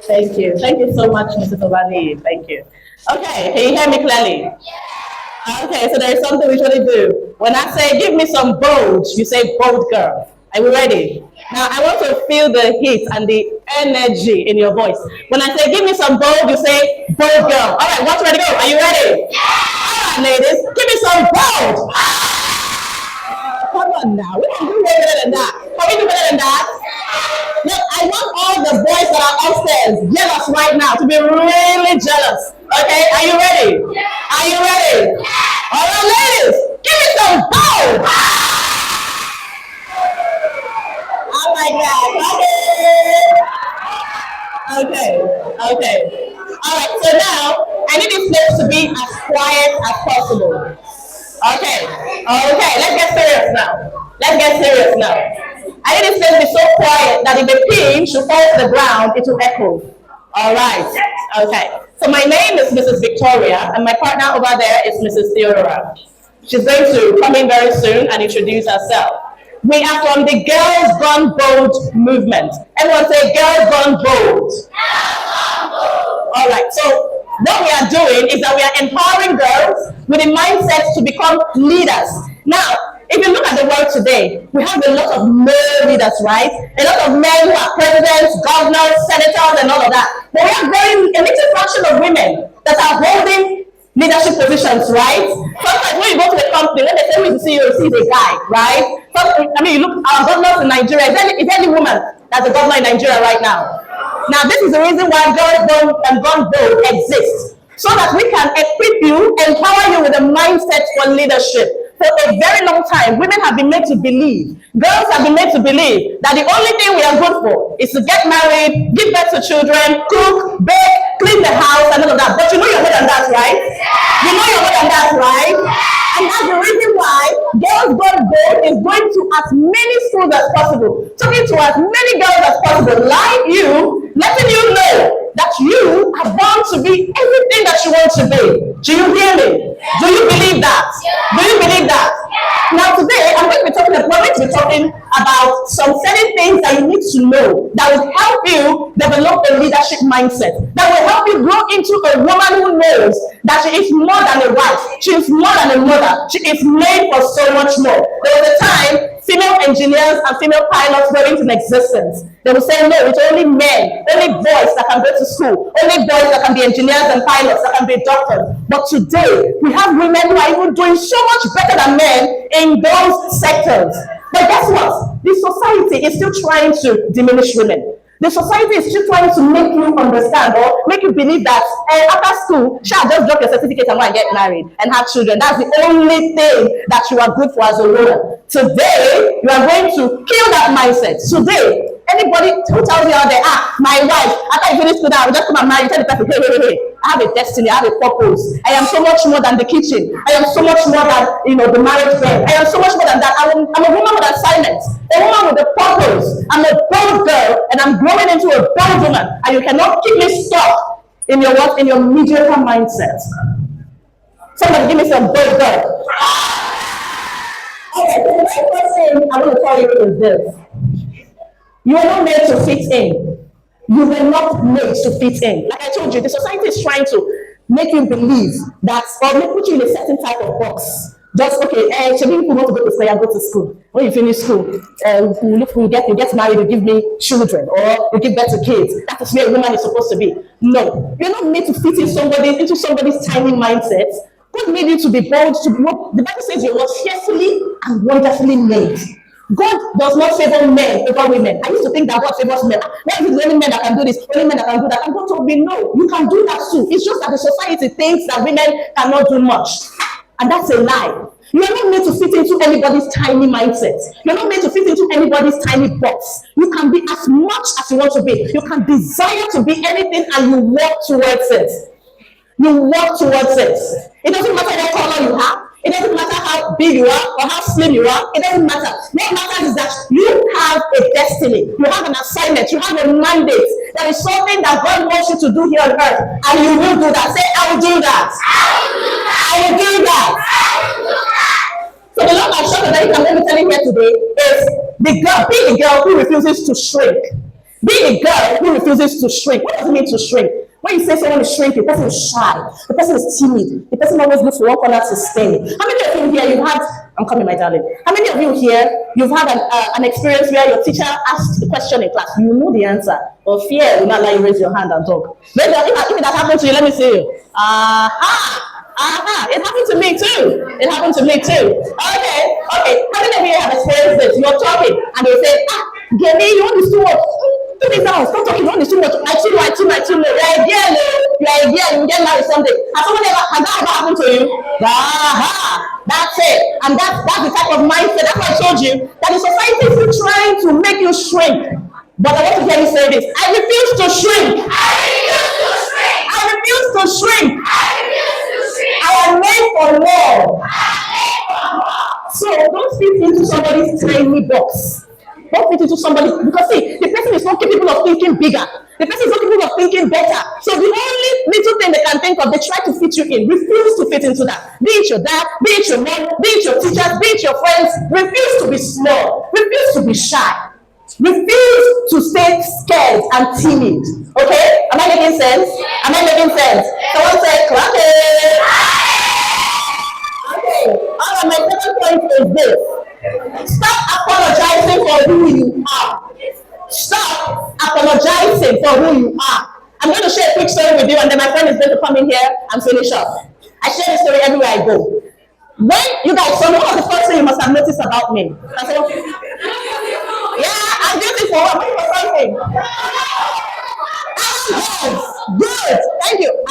Thank you. Thank you so much, Mrs. Obani. Thank you. Okay, can you hear me clearly? Okay, so there's something we usually do. When I say, give me some bold, you say, bold girl. Are we ready? Now, I want to feel the heat and the energy in your voice. When I say, give me some bold, you say, bold girl. All right, what's ready to go? Are you ready? All right, ladies, give me some bold. Come on now, we can do way better than that. Can we do better than that? Look, I want all the boys that are upstairs jealous right now to be really jealous. Okay, are you ready? Are you ready? All right, ladies, give me some bold. I like that. Okay. Okay. All right. So now I need this place to be as quiet as possible. Okay. Okay. Let's get serious now. Let's get serious now. I need this place to be so quiet that if a pin should fall to the ground, it will echo. All right. Okay. So my name is Mrs. Victoria, and my partner over there is Mrs. Theodora. She's going to come in very soon and introduce herself. We are from the Girls Gone Bold Movement. Everyone say Girls Gone Bold. All right, so what we are doing is that we are empowering girls with a mindset to become leaders. Now, if you look at the world today, we have a lot of male leaders, right? A lot of men who are presidents, governors, senators, and all of that. But we have a little fraction of women that are holding leadership positions, right? Sometimes when you go to the company, when they say who is the CEO, you see the guy, right? I mean, you look, our governors in Nigeria, is there any woman that's a governor in Nigeria right now? Now, this is the reason why Gone Bold exists, so that we can equip you, empower you with a mindset for leadership. For a very long time, women have been made to believe, girls have been made to believe that the only thing we are good for is to get married, give birth to children, cook, bake, clean the house, and all of that. But you know you're more than that, right? You know you're more than that, right? And that's the reason why Girls Gone Bold is going to as many schools as possible, talking to as many girls as possible, like you, letting you know that you are born to be everything that you want to be. Do you hear me? Do you believe that? Do you believe that? Now today, we're going to be talking about some certain things that you need to know that will help you develop a leadership mindset, that will help you grow into a woman who knows that she is more than a wife, she is more than a mother, she is made for so much more. There was a time female engineers and female pilots were into existence. They would say, no, it's only men, only boys that can go to school, only boys that can be engineers and pilots, that can be doctors. But today, we have women who are even doing so much better than men in those sectors. But guess what? The society is still trying to diminish women. The society is still trying to make you understand or make you believe that after school, just drop your certificate and go and get married and have children. That's the only thing that you are good for as a woman. Today, you are going to kill that mindset. Today, anybody who tells you out there, my wife, after you finish school, I will just come and marry, tell the person, hey, I have a destiny, I have a purpose. I am so much more than the kitchen. I am so much more than, the marriage bed. I am so much more than that. I'm a woman with assignments, a woman with a purpose. I'm a bold girl, and I'm growing into a bold woman. And you cannot keep me stuck in your what? In your mediocre mindset. Somebody give me some bold girl. Okay, so the first thing I want to tell you is this. You are not made to fit in. You were not made to fit in. Like I told you, the society is trying to make you believe that, or they put you in a certain type of box. Just, okay, should we want to go to school, go to school. When you finish school, you get married, you give me children, or you give birth to kids. That is where a woman is supposed to be. No, you're not made to fit in into somebody's tiny mindset. God made you to be bold, to be what the Bible says you were fearfully and wonderfully made. God does not favor men over women. I used to think that God favors men. Why is it only men that can do this, only men that can do that? And God told me, no, you can do that too. It's just that the society thinks that women cannot do much. And that's a lie. You are not made to fit into anybody's tiny mindset. You're not made to fit into anybody's tiny box. You can be as much as you want to be. You can desire to be anything and you work towards it. You work towards it. It doesn't matter what color you have. It doesn't matter how big you are or how slim you are. It doesn't matter. What matters is that you have a destiny. You have an assignment. You have a mandate. There is something that God wants you to do here on earth. And you will do that. Say, I will do that. I will do that. So the long and short of that I'm going to tell you here today is the girl, being a girl who refuses to shrink. Be a girl who refuses to shrink. What does it mean to shrink? When you say someone is shrinking, the person is shy, the person is timid, the person always looks for one corner to stay. How many of you here, you've had, I'm coming, my darling. How many of you here, you've had an experience where your teacher asked a question in class, you know the answer, but fear will not let you raise your hand and talk. Maybe if that happened to you, let me see you. It happened to me too. It happened to me too. Okay. How many of you have experienced this? You're talking and they say, Gemi, you want to do what? Do it now. Stop talking. You want to do what? I too know. You're a girl. You get married someday. Has that ever happened to you? That's it. And that's the type of mindset. That's why I told you that the society is trying to make you shrink. But I want to hear you say this. I refuse to shrink. I refuse to shrink. I am made for more. So don't fit into somebody's tiny box. Don't fit into somebody, because see, the person is not capable of thinking bigger. The person is not capable of thinking better. So the only little thing they can think of, they try to fit you in. Refuse to fit into that. Be it your dad, be it your mom, be it your teachers, be it your friends. Refuse to be small. Refuse to be shy. Refuse to stay scared and timid. Okay? Am I making sense? Am I making sense? Someone say, clap it. Okay. All right, my second point is this. Stop apologizing for who you are. Stop apologizing for who you are. I'm going to share a quick story with you, and then my friend is going to come in here and finish up. I share this story everywhere I go. When you guys saw me, what was the first thing you must have noticed about me? I said, yeah, I'm beautiful. I'm looking for something. Yes, good. Thank you. I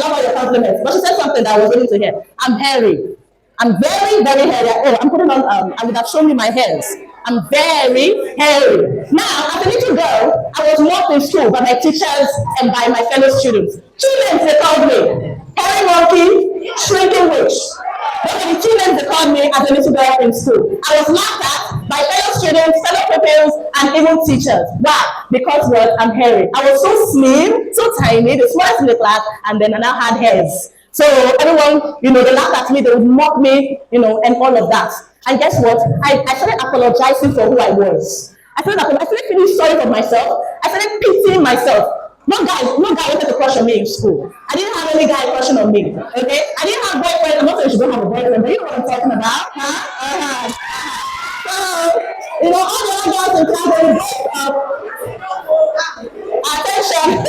love all your compliments. But she said something that I was willing to hear. I'm hairy. I'm very, very hairy. Oh, I'm putting on, I would have shown you my hairs. I'm very hairy. Now, as a little girl, I was mocked in school by my teachers and by my fellow students. Two names they called me. Hairy monkey, shrinking witch. Those are the two names they called me as a little girl in school. I was laughed at by fellow students, fellow pupils, and even teachers. Why? Because what? I'm hairy. I was so slim, so tiny, the smallest in the class, and then I now had hairs. So everyone, they laughed at me, they would mock me, and all of that. And guess what? I started apologizing for who I was. I started feeling sorry for myself. I started pitying myself. No guy wanted to crush on me in school. I didn't have any guy crushing on me. Okay? I didn't have a boyfriend. I'm not saying you don't have a boyfriend, but you know what I'm talking about, huh? So, all the other girls in class, they would attention.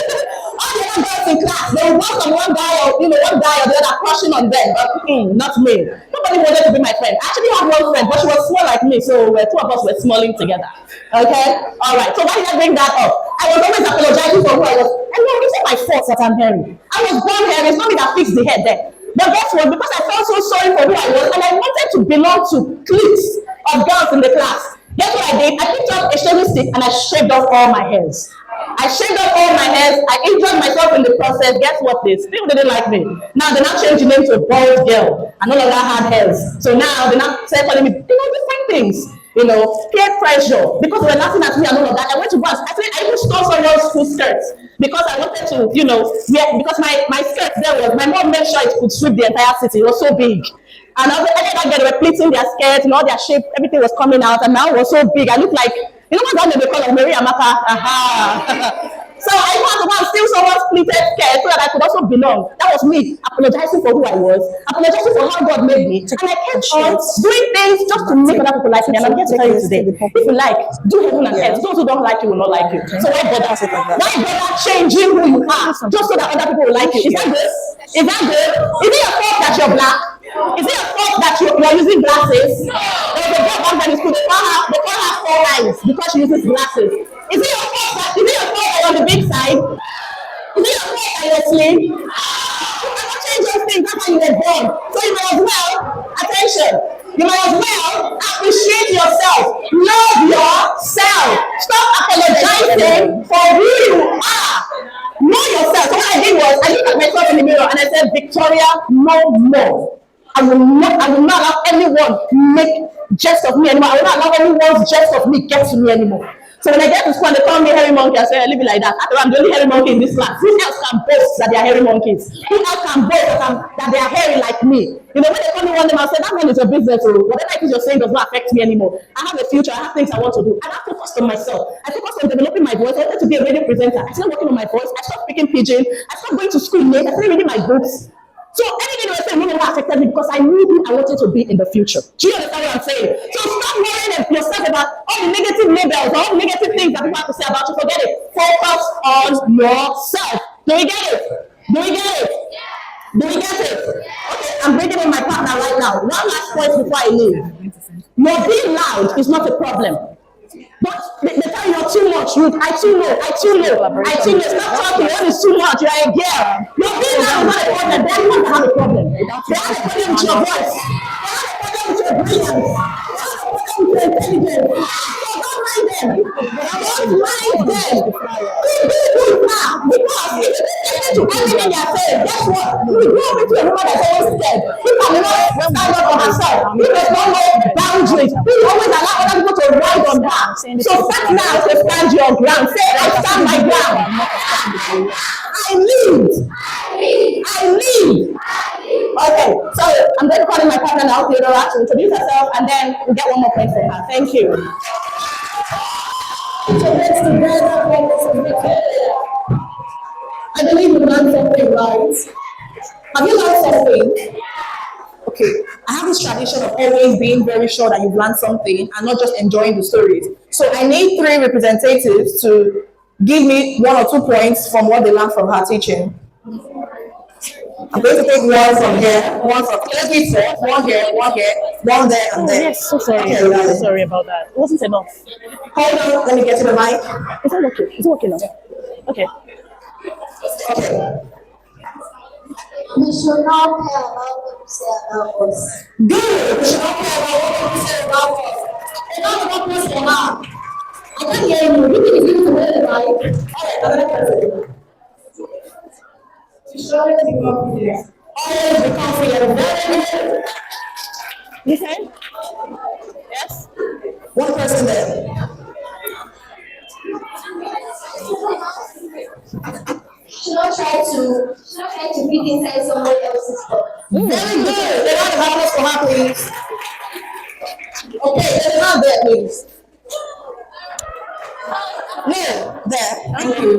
All the other girls in class, they would work on one guy or the other crushing on them, but not me. Nobody wanted to be my friend. I actually had one friend, but she was small like me, so two of us were smalling together. Okay? All right. So why did I bring that up? I was always apologizing for who I was. And no, it's not my fault that I'm hairy. I was born hairy. It's not me that fixed the head there. But guess what? Because I felt so sorry for who I was, and I wanted to belong to cliques of girls in the class. Guess what I did? I picked up a shaving stick and I shaved off all my hairs. I injured myself in the process. Guess what? They still didn't like me. Now they now changed the name to a bald girl. I no longer had hairs. So now they now start calling me, different things. Peer pressure. Because they were laughing at me and all of that. I went to bus. I even stole someone's school skirts because I wanted to, because my skirt there was, my mom made sure it could sweep the entire city. It was so big. And I they were pleating their skirts, all their shape, everything was coming out, and now it was so big. I looked like, what they call Mary Amaka? So I had to go and steal someone's pleated skirt so that I could also belong. That was me apologizing for who I was, apologizing for how God made me, and I kept on doing things just to make other people like me. And I'm here to tell you today, if you like, do heaven and earth. Those who don't like you will not like you. So why bother? Why bother changing who you are just so that other people will like you? Is that good? Is that good? Is it your fault that you're black? Is it your fault that you're using glasses? There's a girl back then in school, they call her 4 eyes because she uses glasses. Is it your fault that you're on the big side? Is it your fault that you're slim? You cannot change those things, that's how you were born. So you might as well, attention, you might as well appreciate yourself. Love yourself. Stop apologizing for who you are. Know yourself. So what I did was, I looked at myself in the mirror and I said, Victoria, no more. I will not allow anyone make jest of me anymore. I will not allow anyone's jest of me get to me anymore. So when I get to school and they call me hairy monkey, I say, I leave it like that. After I'm the only hairy monkey in this class. Who else can boast that they are hairy monkeys? Who else can boast that they are hairy like me? When they call me one name, I'll say, that one is your business. So whatever it is you're saying does not affect me anymore. I have a future. I have things I want to do. And I focus on myself. I focus on on developing my voice. I wanted to be a radio presenter. I started working on my voice. I stopped speaking pidgin. I stopped going to school late. I started reading my books. So anything they were saying no longer affected me because I knew who I wanted to be in the future. Do you understand what I'm saying? So stop worrying yourself about all the negative labels, all the negative things that people have to say about you. Forget it. Focus on yourself. Do we get it? Do we get it? Do we get it? Okay, I'm bringing in my partner right now. One last point before I leave. Your being loud is not a problem. But they tell you you're too much, Ruth. I too know. Stop talking. What is too much? You're a girl. Your being loud is not a problem. They don't have a problem. They have a problem with your voice. They have a problem with your brilliance. They have a problem with your intelligence. So don't mind them. Don't mind them. Be good now. Because if you listen to everything they are saying, guess what? You will go into a woman that's always scared. Who cannot stand up for herself. Who does not know boundaries. Who always allow other people to ride on her. So start now to stand your ground. Say, I stand my ground. I lead. Okay, so I'm going to call in my partner now, Theodora, to introduce herself, and then we get one more point from her. Thank you. So let's together. I believe you learned something, right? Have you learned something? Okay, I have this tradition of always being very sure that you've learned something and not just enjoying the stories. So I need 3 representatives to give me 1 or 2 points from what they learned from her teaching. I'm going to take 1 from here, 1 from let's be fair, 1 here, 1 here, 1 there, and there. Yes, so sorry. Okay, So sorry about that. It wasn't enough. Hold on, let me get to the mic. It's not working. It's working now. Okay. Okay. We should not care about what you say about us. Good. We should not care about what people say about us. And not about us for now. I can't hear you. You think it's going to be the mic? Alright, another person. We should always be confident. Always be confident. Very good. Listen. Yes. 1 person there. Should not try to fit inside somebody else's box. Very good. They don't have us for her, please. Okay, they're not there, please. No, there. Thank you.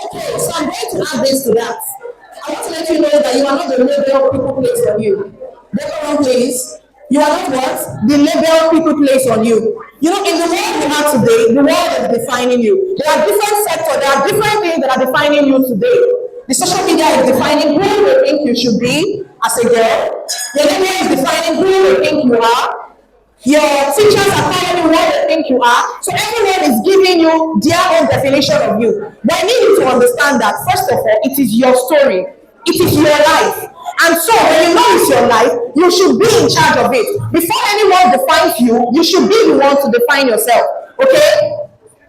Okay, so I'm going to add this to that. I want to let you know that you are not the label people place on you. Label please. You are not what? The label people place on you. You know, in the world we have today, the world is defining you. There are different sectors, there are different things that are defining you today. The social media is defining who you think you should be as a girl. Your label is defining who you think you are. Your teachers are telling you what they think you are. So everyone is giving you their own definition of you. But I need you to understand that, first of all, it is your story. It is your life. And so when you know it's your life, you should be in charge of it. Before anyone defines you, you should be the one to define yourself. Okay?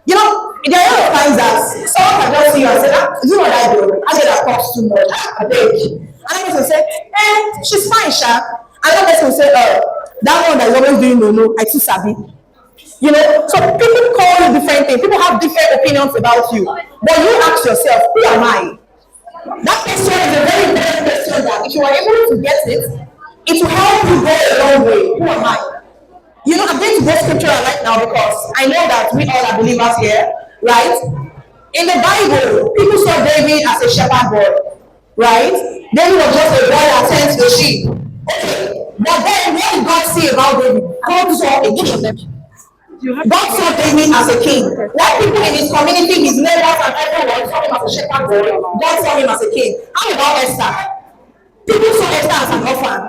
You know, there are a lot of times that someone can just see you and say, you know what I do? I say that talks too much. I beg. Another person will say, she's fine, Sha. Another person will say, that one that is always doing no, I too sabi. You know, so people call you different things. People have different opinions about you. But you ask yourself, who am I? That question is a very important question that if you are able to get it, it will help you go a long way. Who am I? You know, I'm going to go scriptural right now because I know that we all are believers here, right? In the Bible, people saw David as a shepherd boy, right? David was just a boy that tends the sheep. Okay. But then what did God say about David? God saw a king. God saw David as a king. Like people in his community, his neighbors and everyone saw him as a shepherd boy. God saw him as a king. How about Esther? People saw Esther as an orphan,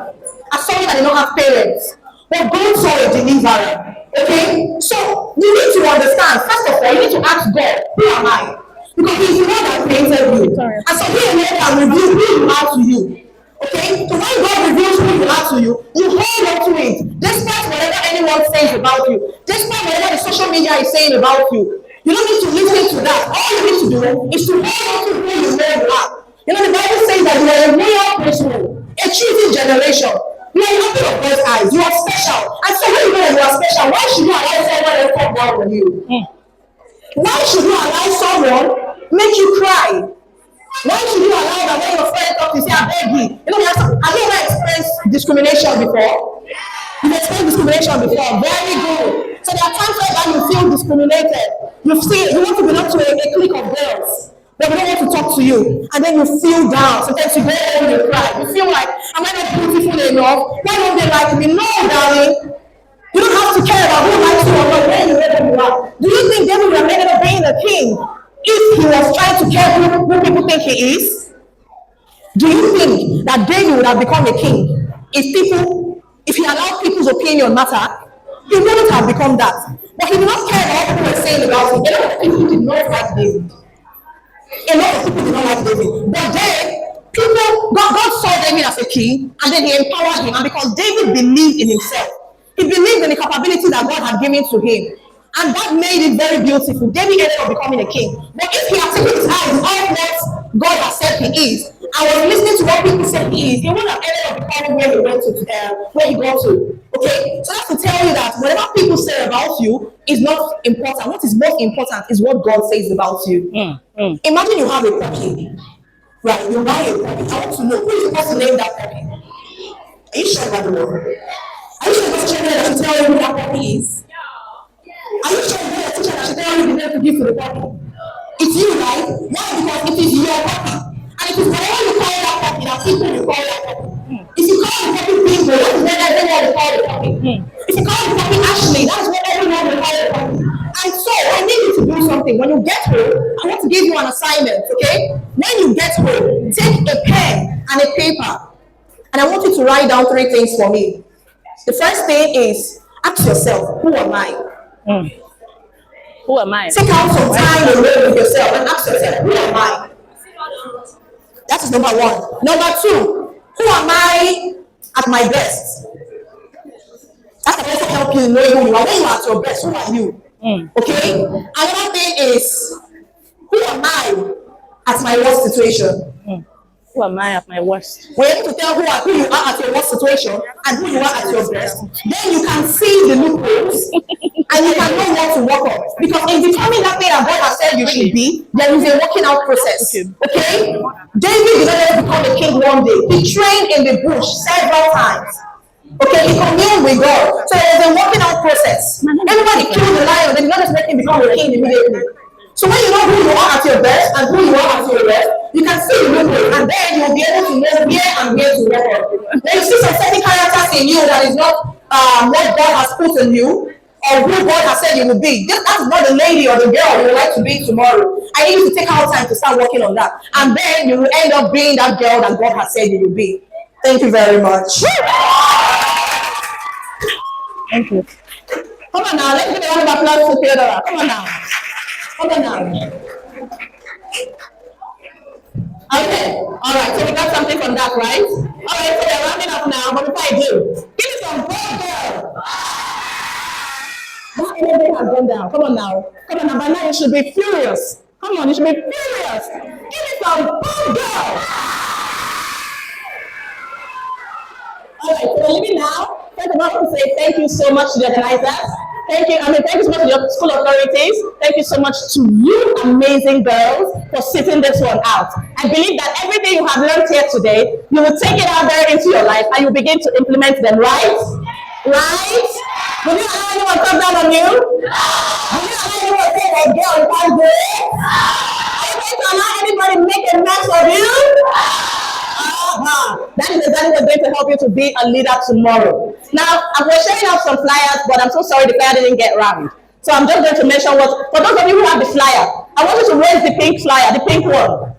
as someone that did not have parents. But God saw a deliverer. Okay? So you need to understand, first of all, you need to ask God, who am I? Because he's the one that created you. And so he can reveal who you are to you. Okay? So when God reveals who you are to you, you hold on to it. Despite whatever anyone says about you, despite whatever the social media is saying about you, you don't need to listen to that. All you need to do is to hold on to who you know you are. You know, the Bible says that you are a royal priesthood, a choosing generation. You are an apple of God's eyes. You are special. And so when you know that you are special, why should you allow someone else to come down on you? Why should you allow someone make you cry? Why should you allow that when your friend talks, you say, I beg you? You know, have you ever experienced discrimination before? You've experienced discrimination before. Very good. So there are times where you feel discriminated. You want to belong to a clique of girls. But we don't want to talk to you. And then you feel down. Sometimes you go home and cry. You feel like, am I not beautiful enough? Why don't they like me? No, darling. You don't have to care about who likes you or not, where you are. Do you think David would have ended up being a king if he was trying to care who people think he is? Do you think that David would have become a king if he allowed people's opinion matter? He wouldn't have become that. But he did not care about what people were saying about him. A lot of people did not like David. A lot of people did not like David. But then God saw David as a king, and then he empowered him. And because David believed in himself, he believed in the capability that God had given to him. And that made it very beautiful. David ended up becoming a king. But if he had taken his eyes off what God has said he is, and was listening to what people said he is, he wouldn't have ended up becoming where he went to, where he got to. Okay? So that's to tell you that whatever people say about you is not important. What is most important is what God says about you. Imagine you have a puppy. Right? You buy a puppy. I want to know, who is supposed to name that puppy? Are you sure about the word? Are you sure the teacher that should tell you who that puppy is? Are you sure the teacher that should tell you the name to give to the puppy? It's you, right? Why? Because it is your puppy. And it is whatever you call that puppy that people will call that puppy. If you call the puppy Bingo, that is what everyone will call the puppy. If you call the puppy Ashley, that is what everyone will call the puppy. And so, I need you to do something. When you get home, I want to give you an assignment, okay? When you get home, take a pen and a paper. And I want you to write down 3 things for me. The first thing is, ask yourself, who am I? Who am I? Take out some time alone with yourself and ask yourself, who am I? That is number 1. Number 2, who am I at my best? That can also help you know who you are. When you are at your best, who are you? Okay? Another thing is, who am I at my worst situation? Who am I at my worst? We're able to tell who you are at your worst situation and who you are at your best. Then you can see the loopholes and you can know what to work on. Because in determining that thing that God has said you should be, there is a working out process. Okay? David did not just become a king one day. He trained in the bush several times. Okay, he communed with God. So it was a working out process. Everybody killed the lion, they did not just make him become a king immediately. So when you know who you are at your best and who you are at your best, you can see the movement, and then you'll be able to know where and where to work on. Then you see some certain characters in you that is not what God has put in you, or who God has said you will be. That's not the lady or the girl you would like to be tomorrow. I need you to take out time to start working on that, and then you will end up being that girl that God has said you will be. Thank you very much. Thank you. Come on now, let's give a round of applause to Theodora. Come on now. Come on now. Okay, all right, so we got something from that, right? All right, so we're rounding up now, but before I do, give me some bold girl. That energy has gone down. Come on now. Come on now, by now you should be furious. Come on, you should be furious. Give me some bold girl. All right, so we're leaving now. First of all, I want to say thank you so much to the organizers. Thank you so much to your school authorities. Thank you so much to you amazing girls for sitting this one out. I believe that everything you have learned here today, you will take it out there into your life and you begin to implement them, right? Right? Will you allow anyone to come down on you? Will you allow anyone to say that girl you can't do it? Are you going to allow anybody to make a mess of you? That is exactly what's going to help you to be a leader tomorrow. Now, I was sharing out some flyers, but I'm so sorry the flyer didn't get round. So I'm just going to mention for those of you who have the flyer, I want you to raise the pink flyer, the pink one.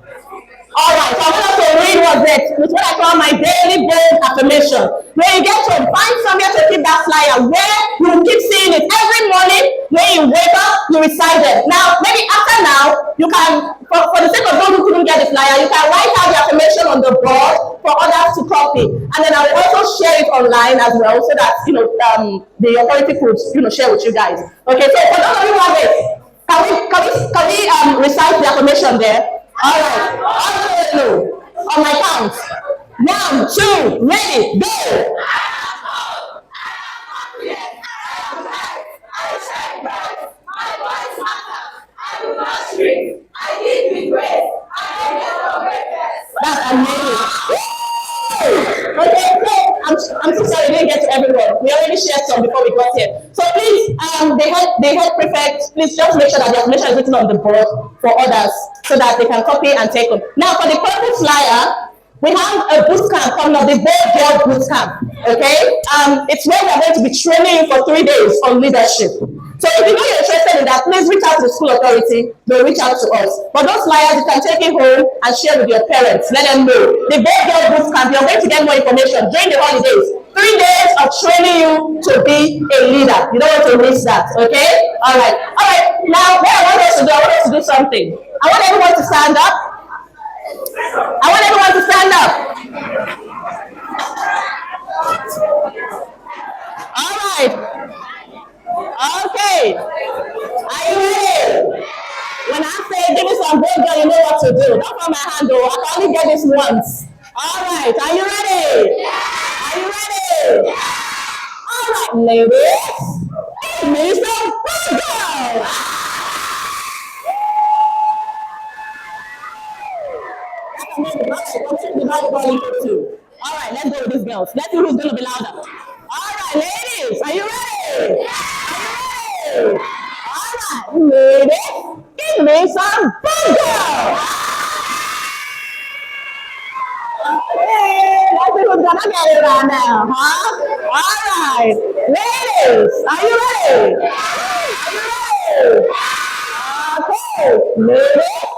All right, so I want us to read what's it. It's what I call my daily bold affirmation. When you get home, find somewhere to keep that flyer where you will keep seeing it every morning. When you wake up, you recite it. Now, maybe after now, you can, for the sake of those who couldn't get the flyer, you can write out the affirmation on the board for others to copy. And then I will also share it online as well, so that the authority could share with you guys. Okay, so for those of you who have it, can we recite the affirmation there? All right. On my count. 1, 2, ready, go. I on before we got here. So please, the head prefect, please just make sure that the information is written on the board for others so that they can copy and take them. Now for the purple flyer, we have a boot camp coming up, the Bold Girl Boot Camp. Okay, it's where we're going to be training you for 3 days on leadership. So if you know you're interested in that, please reach out to the school authority. They'll reach out to us. But those flyers, you can take it home and share with your parents. Let them know. The Bold Girl Boot Camp, you're going to get more information during the holidays. 3 days of training you to be a leader. You don't want to miss that. Okay? All right. All right. Now, what I want us to do, I want us to do something. I want everyone to stand up. I want everyone to stand up. All right. Okay. Are you ready? When I say give me some bold girl, you know what to do. Don't put my hand though. I can only get this once. All right. Are you ready? Are you ready? All right, ladies. Give me some bold girl. All right, let's go with these girls. Let's see who's going to be louder. All right, ladies, are you ready? Are you ready? All right, ladies, give me some burger. Okay, let's see who's going to get it right now, huh? All right, ladies, are you ready? Are you ready? Okay, ladies.